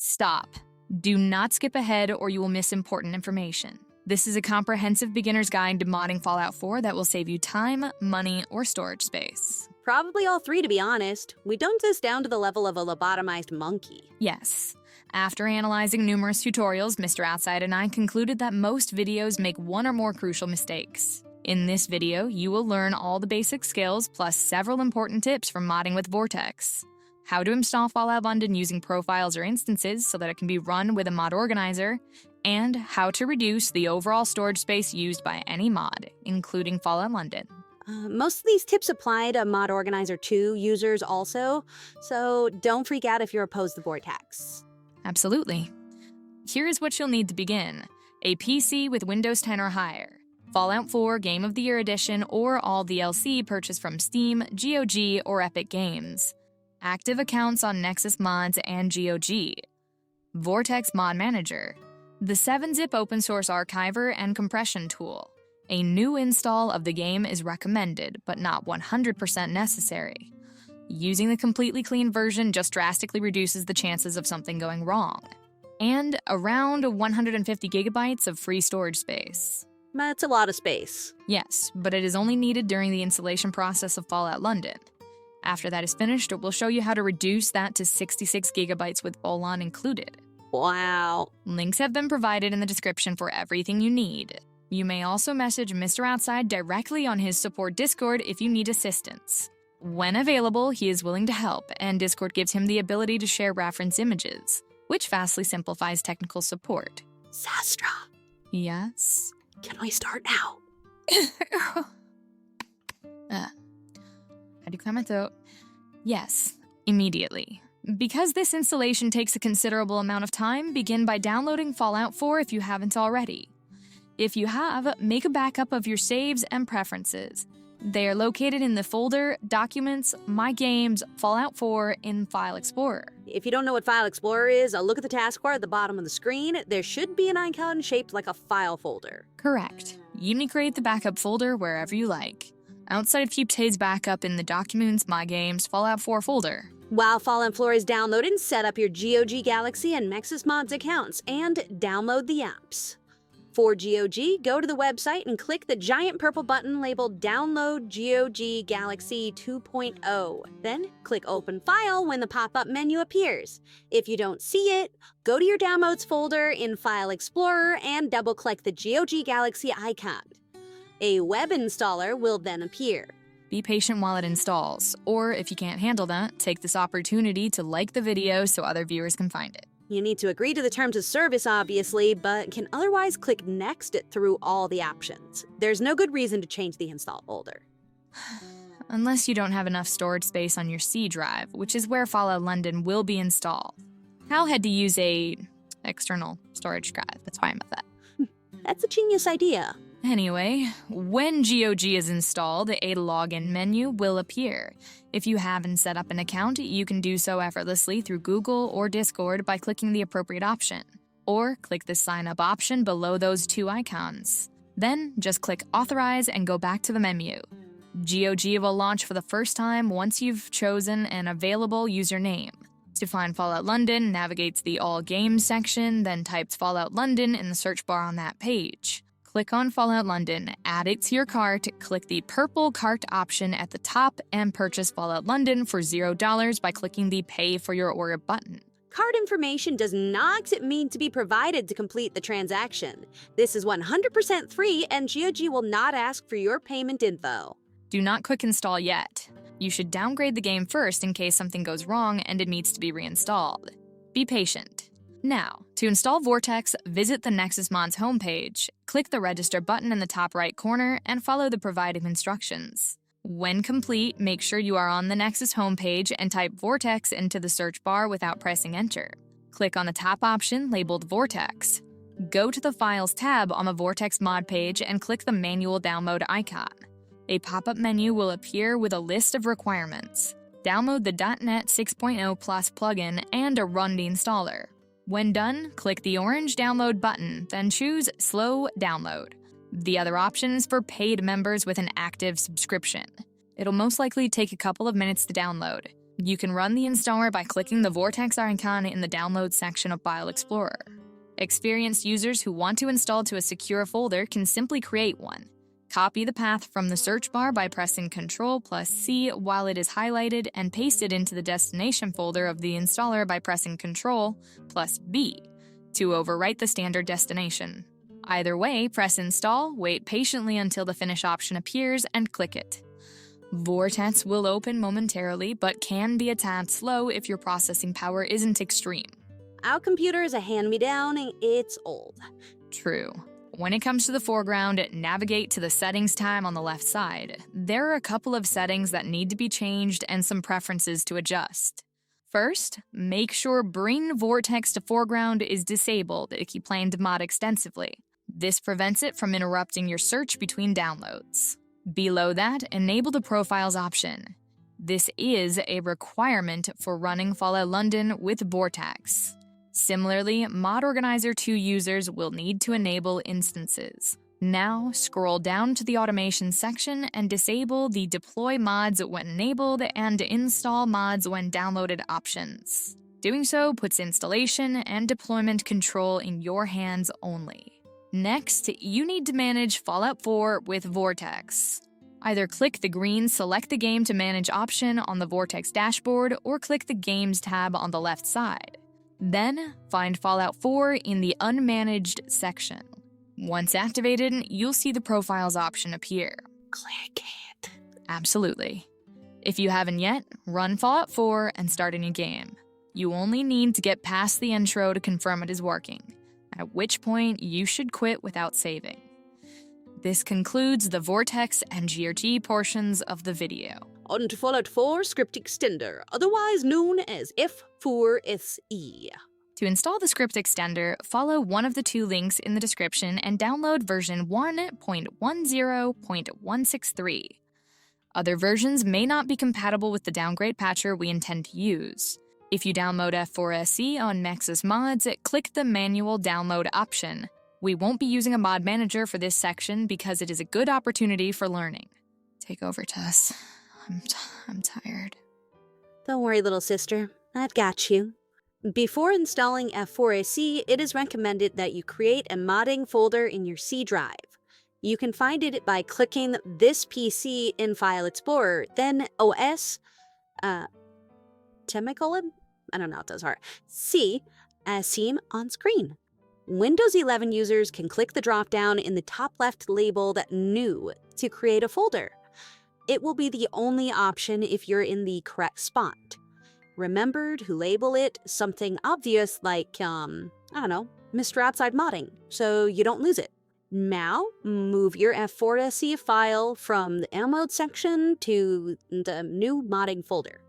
Stop. Do not skip ahead or you will miss important information. This is a comprehensive beginner's guide to modding Fallout 4 that will save you time, money, or storage space. Probably all three, to be honest. We dumbed this down to the level of a lobotomized monkey. Yes. After analyzing numerous tutorials, Mr. Outside and I concluded that most videos make one or more crucial mistakes. In this video, you will learn all the basic skills plus several important tips for modding with Vortex. How to install Fallout London using profiles or instances so that it can be run with a mod organizer, and how to reduce the overall storage space used by any mod, including Fallout London. Most of these tips apply to Mod Organizer 2 users also, so don't freak out if you're opposed to Vortex. Absolutely. Here is what you'll need to begin. A PC with Windows 10 or higher, Fallout 4 Game of the Year Edition or all DLC purchased from Steam, GoG, or Epic Games. Active accounts on Nexus Mods and GoG. Vortex Mod Manager. The 7-zip open source archiver and compression tool. A new install of the game is recommended, but not 100% necessary. Using the completely clean version just drastically reduces the chances of something going wrong. And around 150 gigabytes of free storage space. That's a lot of space. Yes, but it is only needed during the installation process of Fallout London. After that is finished, we'll show you how to reduce that to 66 gigabytes with Bolon included. Wow. Links have been provided in the description for everything you need. You may also message Mr. Outside directly on his support Discord if you need assistance. When available, he is willing to help, and Discord gives him the ability to share reference images, which vastly simplifies technical support. Sastra. Yes? Can we start now? How do you clear my throat? Yes, immediately. Because this installation takes a considerable amount of time, begin by downloading Fallout 4 if you haven't already. If you have, make a backup of your saves and preferences. They are located in the folder, Documents, My Games, Fallout 4 in File Explorer. If you don't know what File Explorer is, look at the taskbar at the bottom of the screen. There should be an icon shaped like a file folder. Correct. You may create the backup folder wherever you like. Outside of keep Tay's backup in the Documents, My Games, Fallout 4 folder. While Fallout 4 is downloaded, set up your GoG Galaxy and Nexus Mods accounts and download the apps. For GoG, go to the website and click the giant purple button labeled Download GoG Galaxy 2.0. Then click Open File when the pop-up menu appears. If you don't see it, go to your Downloads folder in File Explorer and double-click the GoG Galaxy icon. A web installer will then appear. Be patient while it installs, or if you can't handle that, take this opportunity to like the video so other viewers can find it. You need to agree to the terms of service, obviously, but can otherwise click Next through all the options. There's no good reason to change the install folder. Unless you don't have enough storage space on your C drive, which is where Fallout London will be installed. Hal had to use a external storage drive, that's why I'm at that. That's a genius idea. Anyway, when GoG is installed, a login menu will appear. If you haven't set up an account, you can do so effortlessly through Google or Discord by clicking the appropriate option. Or click the sign up option below those two icons. Then just click Authorize and go back to the menu. GoG will launch for the first time once you've chosen an available username. To find Fallout London, navigate to the All Games section, then types Fallout London in the search bar on that page. Click on Fallout London, add it to your cart, click the purple cart option at the top, and purchase Fallout London for $0 by clicking the Pay for Your Order button. Card information does not mean to be provided to complete the transaction. This is 100% free, and GoG will not ask for your payment info. Do not quick install yet. You should downgrade the game first in case something goes wrong and it needs to be reinstalled. Be patient. Now, to install Vortex, visit the Nexus Mods homepage, click the Register button in the top right corner, and follow the provided instructions. When complete, make sure you are on the Nexus homepage and type Vortex into the search bar without pressing Enter. Click on the top option labeled Vortex. Go to the Files tab on the Vortex mod page and click the Manual Download icon. A pop-up menu will appear with a list of requirements. Download the .NET 6.0 Plus plugin and a Run the installer. When done, click the orange download button, then choose Slow Download. The other option is for paid members with an active subscription. It'll most likely take a couple of minutes to download. You can run the installer by clicking the Vortex icon in the Download section of File Explorer. Experienced users who want to install to a secure folder can simply create one. Copy the path from the search bar by pressing Ctrl+C while it is highlighted and paste it into the destination folder of the installer by pressing Ctrl+B to overwrite the standard destination. Either way, press Install, wait patiently until the Finish option appears, and click it. Vortex will open momentarily, but can be a tad slow if your processing power isn't extreme. Our computer is a hand-me-down and it's old. True. When it comes to the foreground, navigate to the Settings tab on the left side. There are a couple of settings that need to be changed and some preferences to adjust. First, make sure Bring Vortex to Foreground is disabled if you plan to mod extensively. This prevents it from interrupting your search between downloads. Below that, enable the Profiles option. This is a requirement for running Fallout London with Vortex. Similarly, Mod Organizer 2 users will need to enable instances. Now, scroll down to the Automation section and disable the Deploy Mods when enabled and Install Mods when downloaded options. Doing so puts installation and deployment control in your hands only. Next, you need to manage Fallout 4 with Vortex. Either click the green Select the Game to Manage option on the Vortex dashboard or click the Games tab on the left side. Then, find Fallout 4 in the Unmanaged section. Once activated, you'll see the Profiles option appear. Click it. Absolutely. If you haven't yet, run Fallout 4 and start a new game. You only need to get past the intro to confirm it is working, at which point you should quit without saving. This concludes the Vortex and GRG portions of the video. On to Fallout 4 Script Extender, otherwise known as F4SE. To install the script extender, follow one of the two links in the description and download version 1.10.163. Other versions may not be compatible with the downgrade patcher we intend to use. If you download F4SE on Nexus Mods, click the Manual Download option. We won't be using a mod manager for this section because it is a good opportunity for learning. Take over, Tess. I'm tired. Don't worry, little sister. I've got you. Before installing F4SE, it is recommended that you create a modding folder in your C drive. You can find it by clicking this PC in File Explorer, then OS, semicolon? I don't know what those are. C, as seen on screen. Windows 11 users can click the drop-down in the top left labeled New to create a folder. It will be the only option if you're in the correct spot. Remember to label it something obvious like, I don't know, Mr. Outside Modding, so you don't lose it. Now, move your F4SE file from the Download section to the New Modding folder.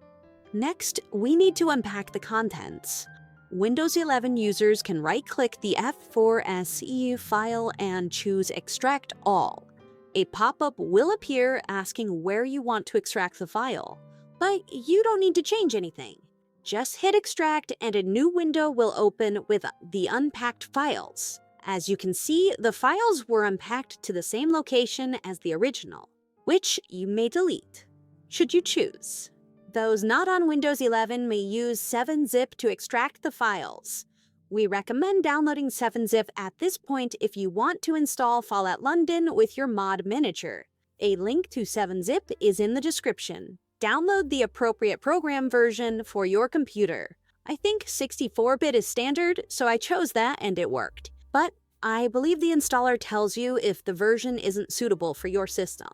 Next, we need to unpack the contents. Windows 11 users can right-click the F4SE file and choose Extract All. A pop-up will appear asking where you want to extract the file, but you don't need to change anything. Just hit Extract and a new window will open with the unpacked files. As you can see, the files were unpacked to the same location as the original, which you may delete, should you choose. Those not on Windows 11 may use 7-zip to extract the files. We recommend downloading 7-zip at this point if you want to install Fallout London with your mod manager. A link to 7-zip is in the description. Download the appropriate program version for your computer. I think 64-bit is standard, so I chose that and it worked. But I believe the installer tells you if the version isn't suitable for your system.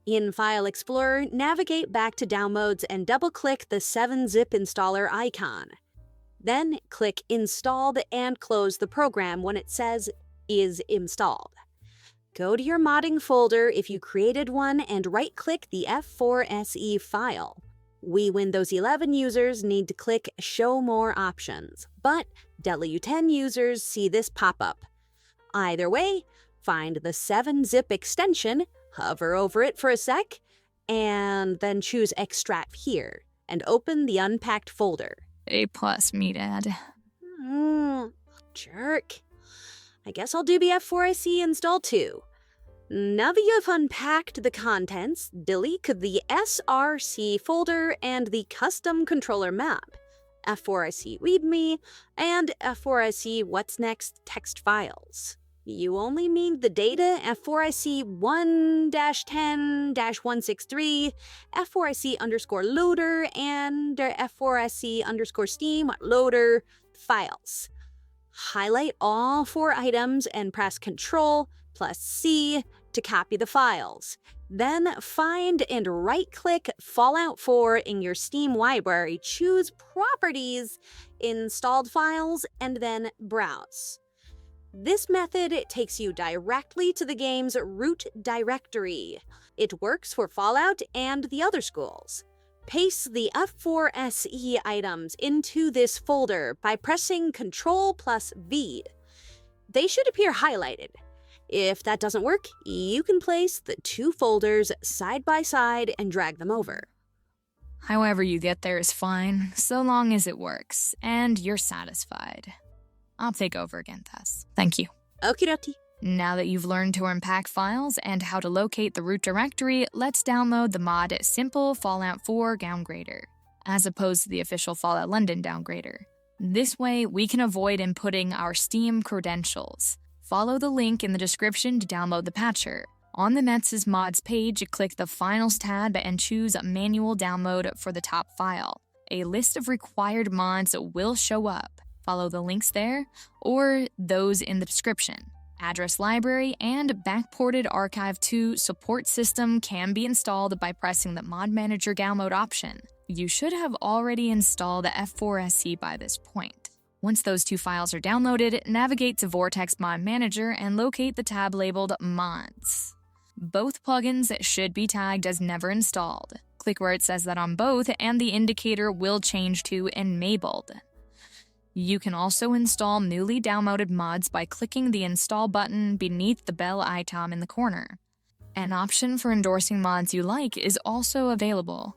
In File Explorer, navigate back to Downloads and double-click the 7-zip installer icon. Then click Installed and close the program when it says is installed. Go to your modding folder if you created one and right-click the F4SE file. We Windows 11 users need to click Show More Options, but W10 users see this pop-up. Either way, find the 7-zip extension, hover over it for a sec, and then choose Extract here, and open the unpacked folder. A+ me, Dad. Jerk. I guess I'll do the F4SE install too. Now that you've unpacked the contents, delete the SRC folder and the custom controller map, F4IC README, and F4IC What's Next text files. You only need the data F4IC 1-10-163, F4IC _loader, and F4IC _steam loader files. Highlight all 4 items and press Ctrl+C to copy the files. Then find and right-click Fallout 4 in your Steam library, choose Properties, Installed Files, and then Browse. This method takes you directly to the game's root directory. It works for Fallout and the other schools. Paste the F4SE items into this folder by pressing Ctrl+V. They should appear highlighted. If that doesn't work, you can place the 2 folders side by side and drag them over. However you get there is fine, so long as it works, and you're satisfied. I'll take over again, Tess. Thank you. Okie dokie. Now that you've learned to unpack files and how to locate the root directory, let's download the mod Simple Fallout 4 Downgrader, as opposed to the official Fallout London Downgrader. This way, we can avoid inputting our Steam credentials. Follow the link in the description to download the patcher. On the Metz's Mods page, click the Finals tab and choose Manual Download for the top file. A list of required mods will show up. Follow the links there, or those in the description. Address Library and Backported Archive 2 support system can be installed by pressing the Mod Manager download option. You should have already installed the F4SE by this point. Once those 2 files are downloaded, navigate to Vortex Mod Manager and locate the tab labeled Mods. Both plugins should be tagged as never installed. Click where it says that on both, and the indicator will change to Enabled. You can also install newly downloaded mods by clicking the Install button beneath the bell icon in the corner. An option for endorsing mods you like is also available.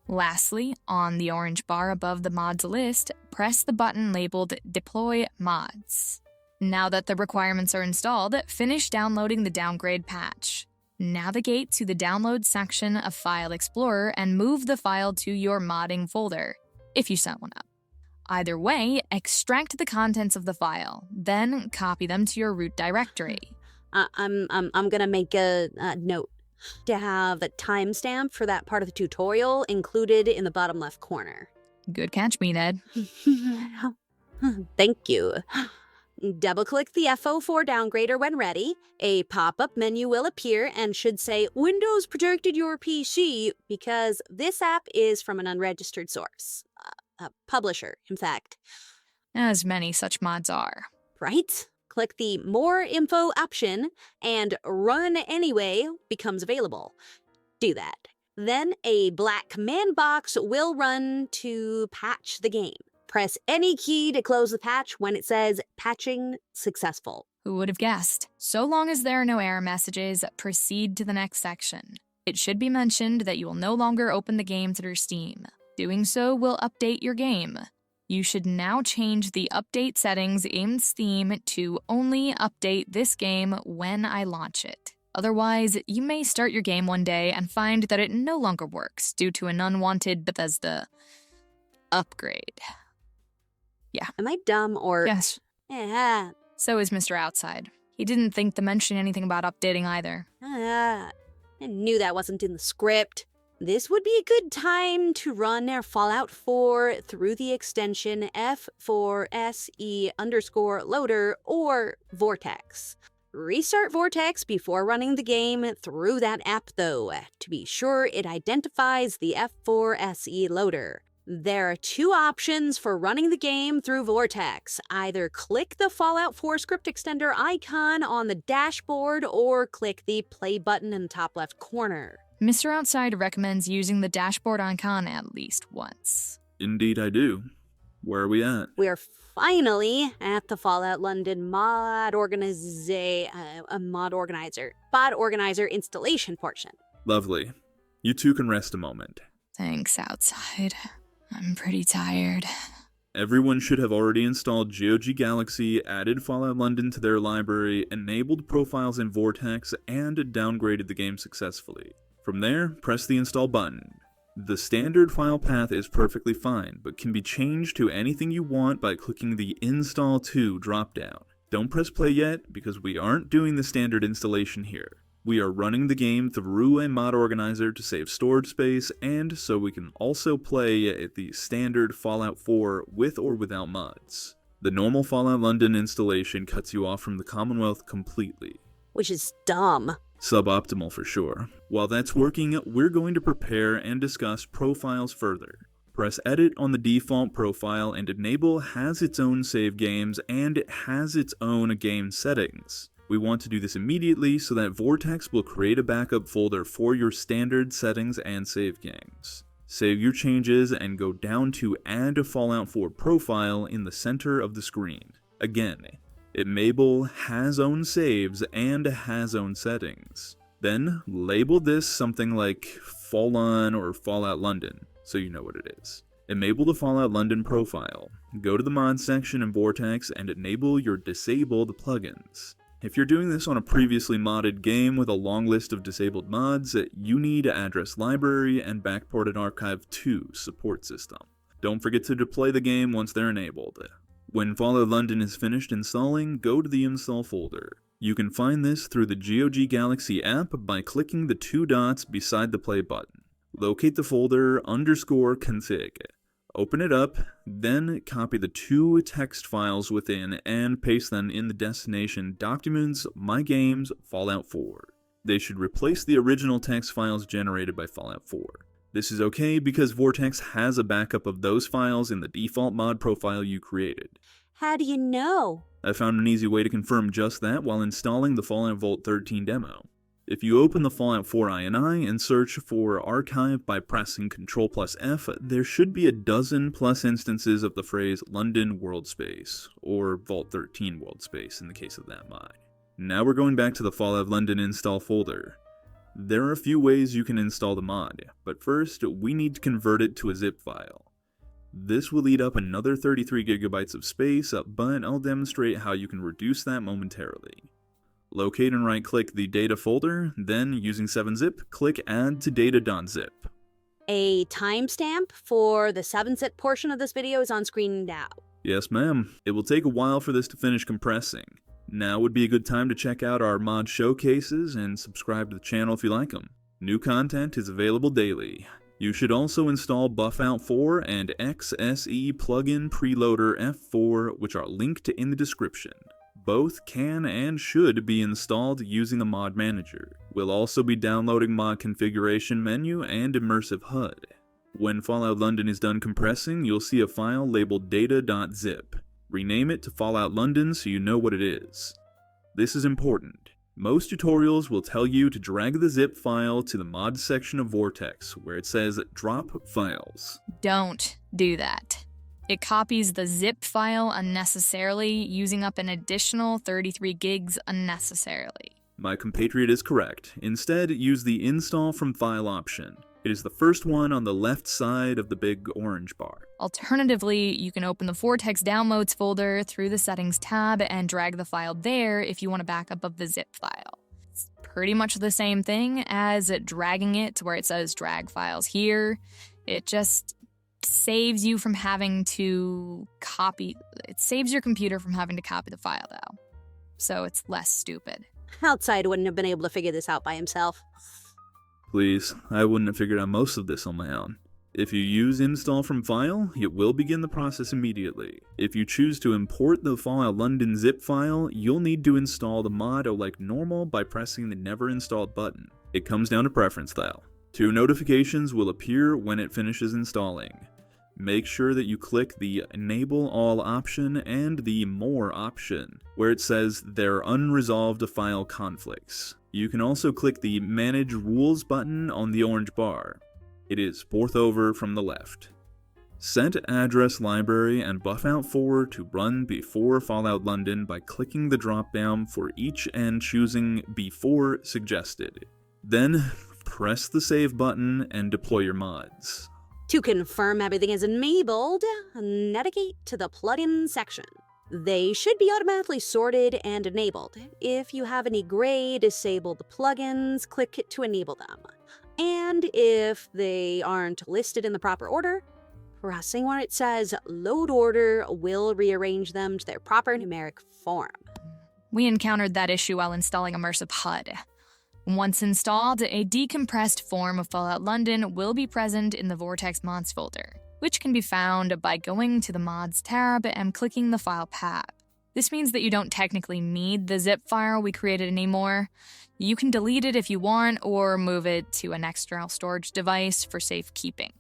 Lastly, on the orange bar above the mods list, press the button labeled Deploy Mods. Now that the requirements are installed, finish downloading the Downgrade patch. Navigate to the Download section of File Explorer and move the file to your modding folder, if you set one up. Either way, extract the contents of the file, then copy them to your root directory. I'm gonna make a note to have a timestamp for that part of the tutorial included in the bottom left corner. Good catch, me, Ned. Thank you. Double-click the FO4 Downgrader when ready. A pop-up menu will appear and should say Windows protected your PC because this app is from an unregistered source. Publisher, in fact. As many such mods are. Right? Click the More Info option and Run Anyway becomes available. Do that. Then a black command box will run to patch the game. Press any key to close the patch when it says Patching Successful. Who would have guessed? So long as there are no error messages, proceed to the next section. It should be mentioned that you will no longer open the game through Steam. Doing so will update your game. You should now change the update settings in Steam to only update this game when I launch it. Otherwise, you may start your game one day and find that it no longer works due to an unwanted Bethesda upgrade. Yeah. Am I dumb or... Yes. Yeah. So is Mr. Outside. He didn't think to mention anything about updating either. I knew that wasn't in the script. This would be a good time to run our Fallout 4 through the extension F4SE_loader or Vortex. Restart Vortex before running the game through that app though, to be sure it identifies the F4SE loader. There are 2 options for running the game through Vortex. Either click the Fallout 4 script extender icon on the dashboard or click the play button in the top left corner. Mr. Outside recommends using the dashboard icon at least once. Indeed I do. Where are we at? We're finally at the Fallout London mod organizer installation portion. Lovely. You two can rest a moment. Thanks, Outside. I'm pretty tired. Everyone should have already installed GoG Galaxy, added Fallout London to their library, enabled profiles in Vortex, and downgraded the game successfully. From there, press the install button. The standard file path is perfectly fine, but can be changed to anything you want by clicking the Install To dropdown. Don't press play yet, because we aren't doing the standard installation here. We are running the game through a mod organizer to save storage space, and so we can also play at the standard Fallout 4 with or without mods. The normal Fallout London installation cuts you off from the Commonwealth completely. Which is dumb. Suboptimal for sure. While that's working, we're going to prepare and discuss profiles further. Press edit on the default profile and enable has its own save games and it has its own game settings. We want to do this immediately so that Vortex will create a backup folder for your standard settings and save games. Save your changes and go down to Add a Fallout 4 profile in the center of the screen. Again, enable has own saves and has own settings. Then label this something like Fallen or Fallout London so you know what it is. Enable the Fallout London profile. Go to the mod section in Vortex and enable your disabled plugins. If you're doing this on a previously modded game with a long list of disabled mods, you need Address Library and Backported Archive 2 support system. Don't forget to deploy the game once they're enabled. When Fallout London is finished installing, go to the install folder. You can find this through the GoG Galaxy app by clicking the 2 dots beside the play button. Locate the folder _config. Open it up, then copy the 2 text files within and paste them in the destination Documents, My Games, Fallout 4. They should replace the original text files generated by Fallout 4. This is okay because Vortex has a backup of those files in the default mod profile you created. How do you know? I found an easy way to confirm just that while installing the Fallout Vault 13 demo. If you open the Fallout 4 INI and search for Archive by pressing Ctrl+F, there should be a dozen plus instances of the phrase London World Space, or Vault 13 World Space in the case of that mod. Now we're going back to the Fallout London install folder. There are a few ways you can install the mod, but first we need to convert it to a zip file. This will eat up another 33 gigabytes of space, but I'll demonstrate how you can reduce that momentarily. Locate and right-click the data folder, then, using 7-zip, click Add to data.zip. A timestamp for the 7-zip portion of this video is on screen now. Yes, ma'am. It will take a while for this to finish compressing. Now would be a good time to check out our mod showcases and subscribe to the channel if you like them. New content is available daily. You should also install Buffout 4 and XSE plugin preloader F4, which are linked in the description. Both can and should be installed using a mod manager. We'll also be downloading mod configuration menu and immersive HUD. When Fallout London is done compressing, you'll see a file labeled data.zip. Rename it to Fallout London so you know what it is. This is important. Most tutorials will tell you to drag the zip file to the mod section of Vortex, where it says Drop Files. Don't do that. It copies the zip file unnecessarily, using up an additional 33 gigs unnecessarily. My compatriot is correct. Instead, use the Install from File option. It is the first one on the left side of the big orange bar. Alternatively, you can open the Vortex Downloads folder through the Settings tab and drag the file there if you want a backup of the zip file. It's pretty much the same thing as dragging it to where it says Drag Files Here. It just saves you from having to copy. It saves your computer from having to copy the file, though. So it's less stupid. Outside wouldn't have been able to figure this out by himself. Please, I wouldn't have figured out most of this on my own. If you use Install from File, it will begin the process immediately. If you choose to import the Fallout London zip file, you'll need to install the mod like normal by pressing the Never Installed button. It comes down to preference though. 2 notifications will appear when it finishes installing. Make sure that you click the Enable All option and the More option, where it says there are unresolved file conflicts. You can also click the Manage Rules button on the orange bar. It is fourth over from the left. Set Address Library and Buffout 4 to run before Fallout London by clicking the drop-down for each and choosing Before Suggested. Then, press the Save button and deploy your mods. To confirm everything is enabled, navigate to the plugin section. They should be automatically sorted and enabled. If you have any gray disabled plugins, click it to enable them. And if they aren't listed in the proper order, pressing where it says load order will rearrange them to their proper numeric form. We encountered that issue while installing Immersive HUD. Once installed, a decompressed form of Fallout London will be present in the Vortex Mods folder, which can be found by going to the Mods tab and clicking the File path. This means that you don't technically need the zip file we created anymore. You can delete it if you want or move it to an external storage device for safekeeping.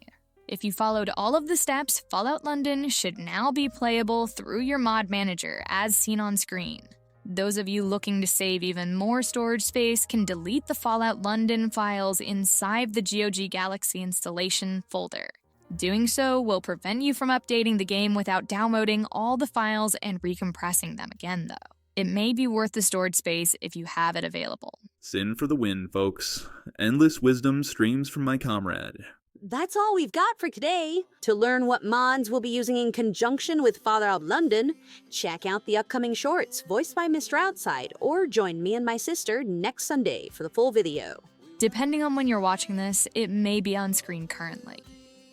If you followed all of the steps, Fallout London should now be playable through your mod manager as seen on screen. Those of you looking to save even more storage space can delete the Fallout London files inside the GoG Galaxy installation folder. Doing so will prevent you from updating the game without downloading all the files and recompressing them again, though. It may be worth the storage space if you have it available. Sin for the win, folks. Endless wisdom streams from my comrade. That's all we've got for today. To learn what mods we'll be using in conjunction with Fallout London, check out the upcoming shorts voiced by Mr. Outside, or join me and my sister next Sunday for the full video. Depending on when you're watching this, it may be on screen currently.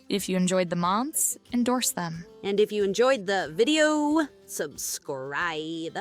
If you enjoyed the mods, endorse them. And if you enjoyed the video, subscribe.